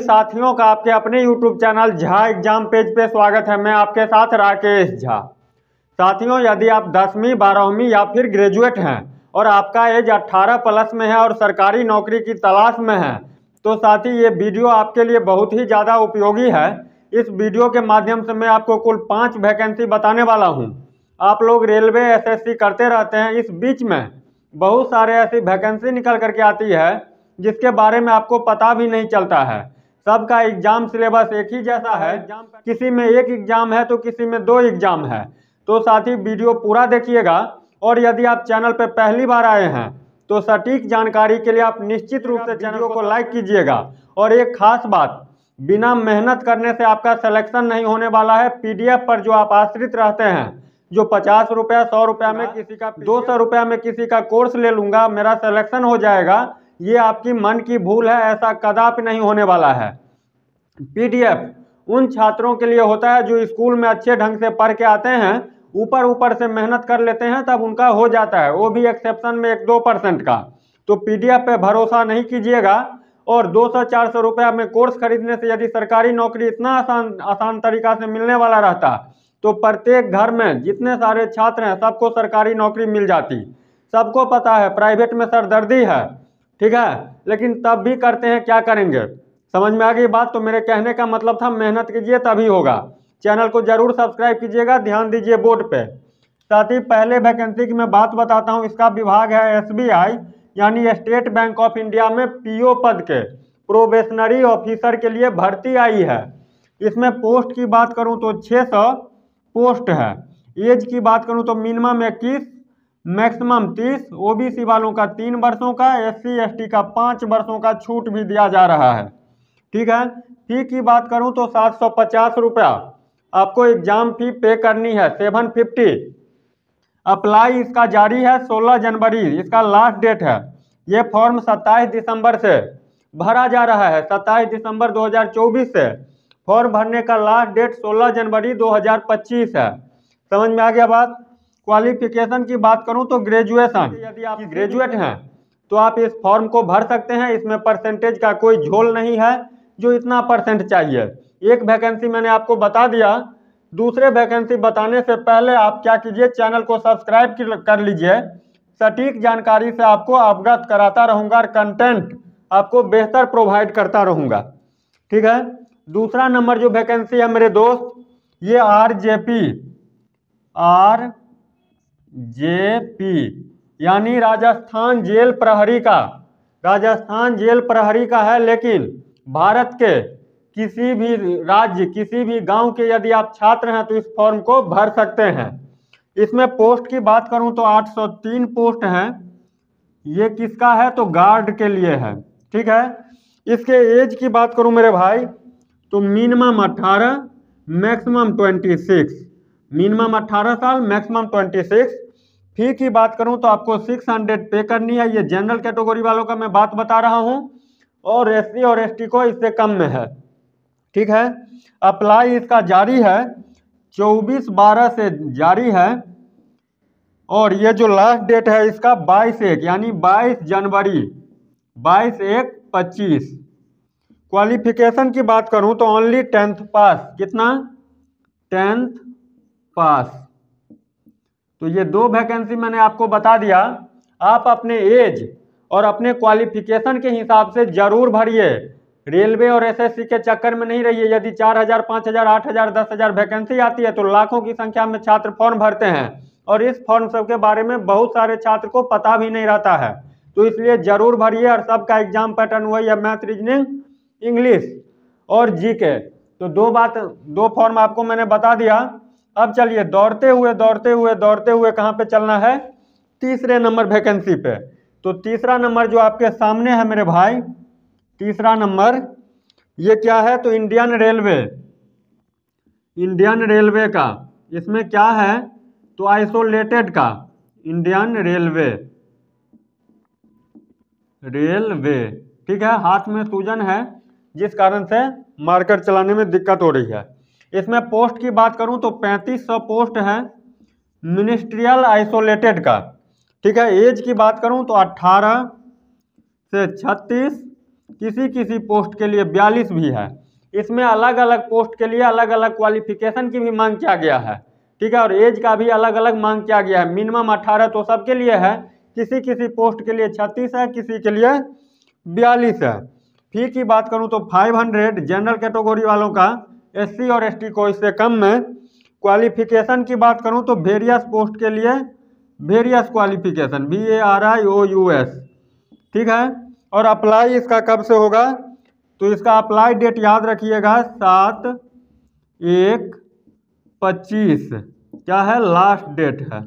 साथियों का आपके अपने YouTube channel Jha exam page पे स्वागत है। मैं आपके साथ राकेश झा। साथियों, यदि आप 10वीं 12वीं या फिर ग्रेजुएट हैं और आपका एज 18 प्लस में है और सरकारी नौकरी की तलाश में है तो साथी ये वीडियो आपके लिए बहुत ही ज़्यादा उपयोगी है। इस वीडियो के माध्यम से मैं आपको कुल 5 वैकेंसी बताने वाला हूँ। आप लोग रेलवे SSC करते रहते हैं, इस बीच में बहुत सारे ऐसी वैकेंसी निकल करके आती है जिसके बारे में आपको पता भी नहीं चलता है। सबका एग्जाम सिलेबस एक ही जैसा है, किसी में एक एग्जाम है तो किसी में 2 एग्जाम है। तो साथी वीडियो पूरा देखिएगा और यदि आप चैनल पर पहली बार आए हैं तो सटीक जानकारी के लिए आप निश्चित रूप से चैनल को लाइक कीजिएगा। और एक खास बात, बिना मेहनत करने से आपका सिलेक्शन नहीं होने वाला है। PDF पर जो आप आश्रित रहते हैं, जो 50 रुपया 100 रुपया में किसी का 200 रुपया में किसी का कोर्स ले लूंगा मेरा सिलेक्शन हो जाएगा, ये आपकी मन की भूल है। ऐसा कदापि नहीं होने वाला है। PDF उन छात्रों के लिए होता है जो स्कूल में अच्छे ढंग से पढ़ के आते हैं, ऊपर से मेहनत कर लेते हैं, तब उनका हो जाता है, वो भी एक्सेप्शन में 1-2% का। तो PDF पे भरोसा नहीं कीजिएगा। और 200-400 रुपया में कोर्स खरीदने से यदि सरकारी नौकरी इतना आसान तरीका से मिलने वाला रहता तो प्रत्येक घर में जितने सारे छात्र हैं सबको सरकारी नौकरी मिल जाती। सबको पता है प्राइवेट में सरदर्दी है, ठीक है, लेकिन तब भी करते हैं, क्या करेंगे। समझ में आ गई बात। तो मेरे कहने का मतलब था मेहनत कीजिए तभी होगा। चैनल को जरूर सब्सक्राइब कीजिएगा, ध्यान दीजिए बोर्ड पे। साथ ही पहले वैकेंसी की मैं बात बताता हूँ। इसका विभाग है SBI यानी स्टेट बैंक ऑफ इंडिया में PO पद के प्रोबेशनरी ऑफिसर के लिए भर्ती आई है। इसमें पोस्ट की बात करूँ तो 600 पोस्ट है। एज की बात करूँ तो मिनिमम 21, मैक्सिमम 30, OBC वालों का 3 वर्षों का, SC ST का 5 वर्षों का छूट भी दिया जा रहा है, ठीक है। फी की बात करूं तो 750 रुपया आपको एग्जाम फी पे करनी है, 750। अप्लाई इसका जारी है 16 जनवरी, इसका लास्ट डेट है। ये फॉर्म 27 दिसंबर से भरा जा रहा है, 27 दिसंबर 2024 से। फॉर्म भरने का लास्ट डेट 16 जनवरी 2025 है। समझ में आ गया बात। क्वालिफिकेशन की बात करूं तो ग्रेजुएशन, यदि आप ग्रेजुएट हैं तो आप इस फॉर्म को भर सकते हैं। इसमें परसेंटेज का कोई झोल नहीं है, जो इतना परसेंट चाहिए। एक वैकेंसी मैंने आपको बता दिया। दूसरे वैकेंसी बताने से पहले आप क्या कीजिए, चैनल को सब्सक्राइब कर लीजिए। सटीक जानकारी से आपको अवगत कराता रहूंगा और कंटेंट आपको बेहतर प्रोवाइड करता रहूंगा, ठीक है। दूसरा नंबर जो वैकेंसी है मेरे दोस्त, ये RJP यानी राजस्थान जेल प्रहरी का, राजस्थान जेल प्रहरी का है। लेकिन भारत के किसी भी राज्य, किसी भी गांव के यदि आप छात्र हैं तो इस फॉर्म को भर सकते हैं। इसमें पोस्ट की बात करूं तो 803 पोस्ट हैं। ये किसका है तो गार्ड के लिए है, ठीक है। इसके एज की बात करूं मेरे भाई तो मिनिमम 18, मैक्सिमम 26। मिनिमम 18 साल, मैक्सिमम 26। फी की बात करूं तो आपको 600 पे करनी है। ये जनरल कैटेगरी वालों का मैं बात बता रहा हूं, और SC और ST को इससे कम में है, ठीक है। अप्लाई इसका जारी है 24/12 से जारी है। और ये जो लास्ट डेट है इसका 22/1 यानी 22 जनवरी 22/1/25। क्वालिफिकेशन की बात करूं तो ओनली 10th पास। कितना? 10th पास। तो ये 2 वैकेंसी मैंने आपको बता दिया। आप अपने एज और अपने क्वालिफिकेशन के हिसाब से जरूर भरिए। रेलवे और SSC के चक्कर में नहीं रहिए। यदि 4000, 5000, 8000, 10000 वैकेंसी आती है तो लाखों की संख्या में छात्र फॉर्म भरते हैं, और इस फॉर्म सब के बारे में बहुत सारे छात्र को पता भी नहीं रहता है। तो इसलिए जरूर भरिए। और सबका एग्जाम पैटर्न वही है, मैथ, रीजनिंग, इंग्लिश और GK। तो 2 फॉर्म आपको मैंने बता दिया। अब चलिए दौड़ते हुए कहाँ पे चलना है, तीसरे नंबर वैकेंसी पे। तो तीसरा नंबर जो आपके सामने है मेरे भाई, तीसरा नंबर ये क्या है तो इंडियन रेलवे, इंडियन रेलवे का। इसमें क्या है तो आइसोलेटेड का, इंडियन रेलवे, ठीक है। हाथ में सूजन है जिस कारण से मार्कर चलाने में दिक्कत हो रही है। इसमें पोस्ट की बात करूं तो 3500 पोस्ट है मिनिस्ट्रियल आइसोलेटेड का, ठीक है। एज की बात करूं तो 18 से 36, किसी किसी पोस्ट के लिए 42 भी है। इसमें अलग अलग पोस्ट के लिए अलग अलग क्वालिफिकेशन की भी मांग किया गया है, ठीक है, और एज का भी अलग अलग मांग किया गया है। मिनिमम 18 तो सबके लिए है, किसी किसी पोस्ट के लिए 36 है, किसी के लिए 42 है। फी की बात करूं तो 500 जनरल कैटेगरी वालों का, SC और ST को इससे कम में। क्वालिफिकेशन की बात करूं तो वेरियस पोस्ट के लिए वेरियस क्वालिफिकेशन VARIOUS, ठीक है। और अप्लाई इसका कब से होगा, तो इसका अप्लाई डेट याद रखिएगा 7/1/25 क्या है, लास्ट डेट है।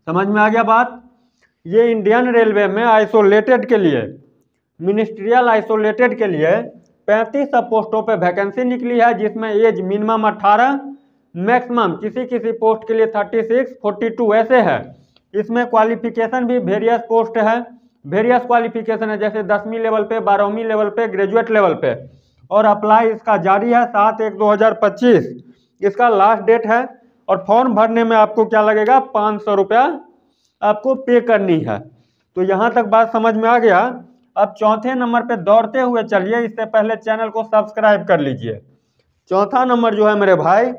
समझ में आ गया बात। ये इंडियन रेलवे में आइसोलेटेड के लिए, मिनिस्ट्रियल आइसोलेटेड के लिए 35 सब पोस्टों पे वैकेंसी निकली है, जिसमें एज मिनिमम 18, मैक्सिमम किसी किसी पोस्ट के लिए 36, 42 ऐसे है। इसमें क्वालिफिकेशन भी वेरियस पोस्ट है, वेरियस क्वालिफिकेशन है, जैसे 10वीं लेवल पे, 12वीं लेवल पे, ग्रेजुएट लेवल पे। और अप्लाई इसका जारी है 7/1/2025 इसका लास्ट डेट है। और फॉर्म भरने में आपको क्या लगेगा, 500 रुपया आपको पे करनी है। तो यहाँ तक बात समझ में आ गया। अब चौथे नंबर पे दौड़ते हुए चलिए, इससे पहले चैनल को सब्सक्राइब कर लीजिए। चौथा नंबर जो है मेरे भाई,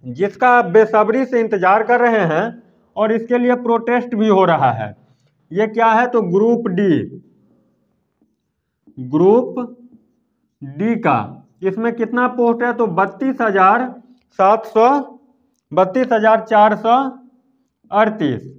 जिसका आप बेसब्री से इंतजार कर रहे हैं और इसके लिए प्रोटेस्ट भी हो रहा है, ये क्या है, तो ग्रुप डी का। इसमें कितना पोस्ट है, तो 32,438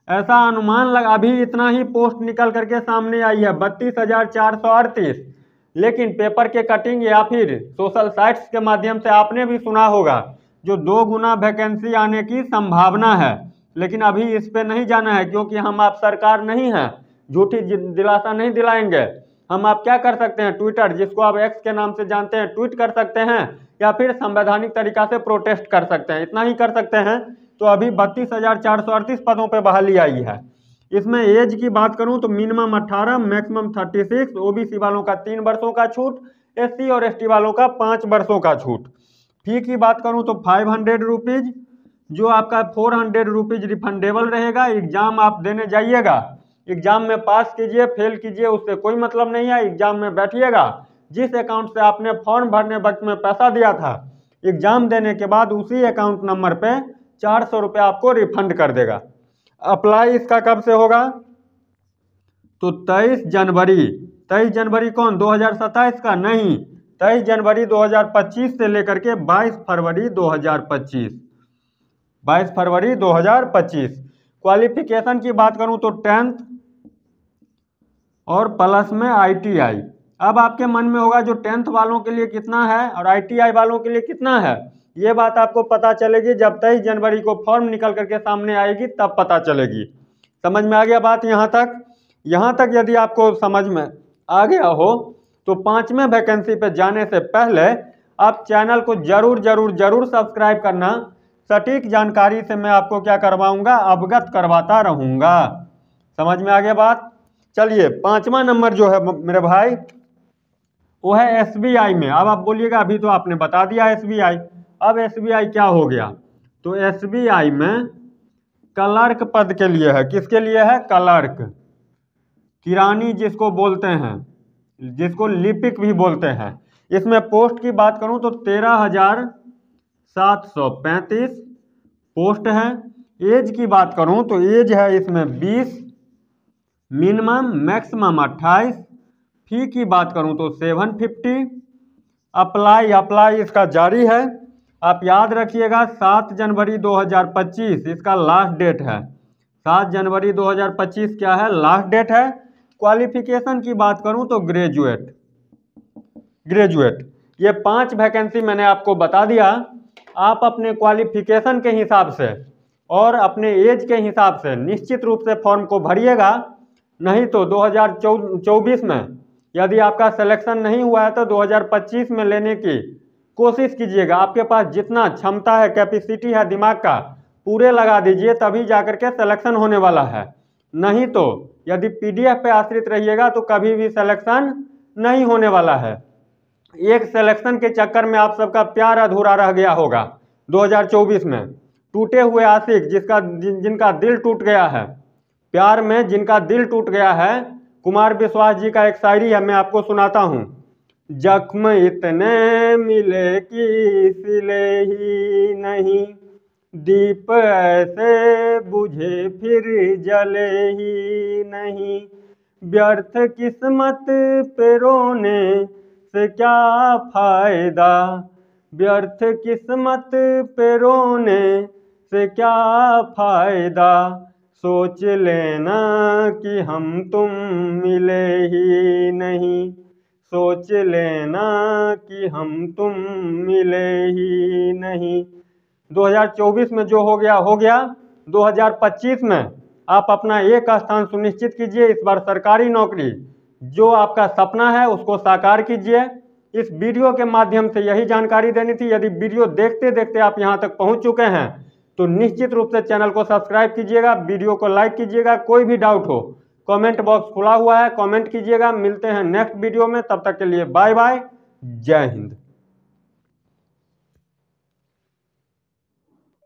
ऐसा अनुमान लगा। अभी इतना ही पोस्ट निकल करके सामने आई है 32,438, लेकिन पेपर के कटिंग या फिर सोशल साइट्स के माध्यम से आपने भी सुना होगा जो 2 गुना वैकेंसी आने की संभावना है। लेकिन अभी इस पे नहीं जाना है, क्योंकि हम आप सरकार नहीं हैं, झूठी दिलासा नहीं दिलाएंगे। हम आप क्या कर सकते हैं, ट्विटर, जिसको आप एक्स के नाम से जानते हैं, ट्वीट कर सकते हैं, या फिर संवैधानिक तरीका से प्रोटेस्ट कर सकते हैं, इतना ही कर सकते हैं। तो अभी 32,438 पदों पे बहाली आई है। इसमें एज की बात करूं तो मिनिमम 18, मैक्सिमम 36, OBC वालों का 3 वर्षों का छूट, SC और ST वालों का 5 वर्षों का छूट। फी की बात करूं तो 500 रुपीज, जो आपका 400 रुपीज रिफंडेबल रहेगा। एग्जाम आप देने जाइएगा, एग्जाम में पास कीजिए, फेल कीजिए, उससे कोई मतलब नहीं है। एग्जाम में बैठिएगा, जिस अकाउंट से आपने फॉर्म भरने वक्त में पैसा दिया था, एग्जाम देने के बाद उसी अकाउंट नंबर पे 400 रुपये आपको रिफंड कर देगा। अप्लाई इसका कब से होगा, तो 23 जनवरी कौन, 2027 का नहीं, 23 जनवरी 2025 से लेकर के 22 फरवरी 2025। क्वालिफिकेशन की बात करूं तो 10th और प्लस में ITI। अब आपके मन में होगा जो 10th वालों के लिए कितना है और ITI वालों के लिए कितना है, ये बात आपको पता चलेगी जब 23 जनवरी को फॉर्म निकल करके सामने आएगी, तब पता चलेगी। समझ में आ गया बात। यहाँ तक यदि आपको समझ में आ गया हो तो 5वें वैकेंसी पे जाने से पहले आप चैनल को जरूर सब्सक्राइब करना। सटीक जानकारी से मैं आपको क्या करवाऊंगा, अवगत करवाता रहूंगा। समझ में आ गया बात। चलिए 5वां नंबर जो है मेरे भाई, वो है SBI में। अब आप बोलिएगा अभी तो आपने बता दिया SBI, अब SBI क्या हो गया, तो SBI में क्लर्क पद के लिए है। किसके लिए है, क्लर्क, किरानी जिसको बोलते हैं, जिसको लिपिक भी बोलते हैं। इसमें पोस्ट की बात करूं तो 13,735 पोस्ट है। एज की बात करूं तो एज है इसमें 20, मिनिमम मैक्सिमम 28। फी की बात करूं तो 750। अप्लाई इसका जारी है। आप याद रखिएगा 7 जनवरी 2025 इसका लास्ट डेट है। 7 जनवरी 2025 क्या है, लास्ट डेट है। क्वालिफिकेशन की बात करूं तो ग्रेजुएट। ये 5 वैकेंसी मैंने आपको बता दिया। आप अपने क्वालिफिकेशन के हिसाब से और अपने एज के हिसाब से निश्चित रूप से फॉर्म को भरिएगा। नहीं तो 2024 में यदि आपका सिलेक्शन नहीं हुआ है तो 2025 में लेने की कोशिश कीजिएगा। आपके पास जितना क्षमता है, कैपेसिटी है दिमाग का, पूरे लगा दीजिए, तभी जाकर के सिलेक्शन होने वाला है। नहीं तो यदि PDF पे आश्रित रहिएगा तो कभी भी सिलेक्शन नहीं होने वाला है। एक सिलेक्शन के चक्कर में आप सबका प्यार अधूरा रह गया होगा 2024 में। टूटे हुए आशिक जिनका दिल टूट गया है, प्यार में जिनका दिल टूट गया है, कुमार विश्वास जी का एक शायरी है, मैं आपको सुनाता हूँ। जख्म इतने मिले कि सिले ही नहीं, दीप ऐसे बुझे फिर जले ही नहीं। व्यर्थ किस्मत पे रोने से क्या फायदा, व्यर्थ किस्मत पे रोने से क्या फायदा। सोच लेना कि हम तुम मिले ही नहीं, सोच लेना कि हम तुम मिले ही नहीं। 2024 में जो हो गया। 2025 में आप अपना एक स्थान सुनिश्चित कीजिए। इस बार सरकारी नौकरी जो आपका सपना है उसको साकार कीजिए। इस वीडियो के माध्यम से यही जानकारी देनी थी। यदि वीडियो देखते देखते आप यहां तक पहुंच चुके हैं तो निश्चित रूप से चैनल को सब्सक्राइब कीजिएगा, वीडियो को लाइक कीजिएगा। कोई भी डाउट हो कमेंट बॉक्स खुला हुआ है, कमेंट कीजिएगा। मिलते हैं नेक्स्ट वीडियो में, तब तक के लिए बाय बाय, जय हिंद।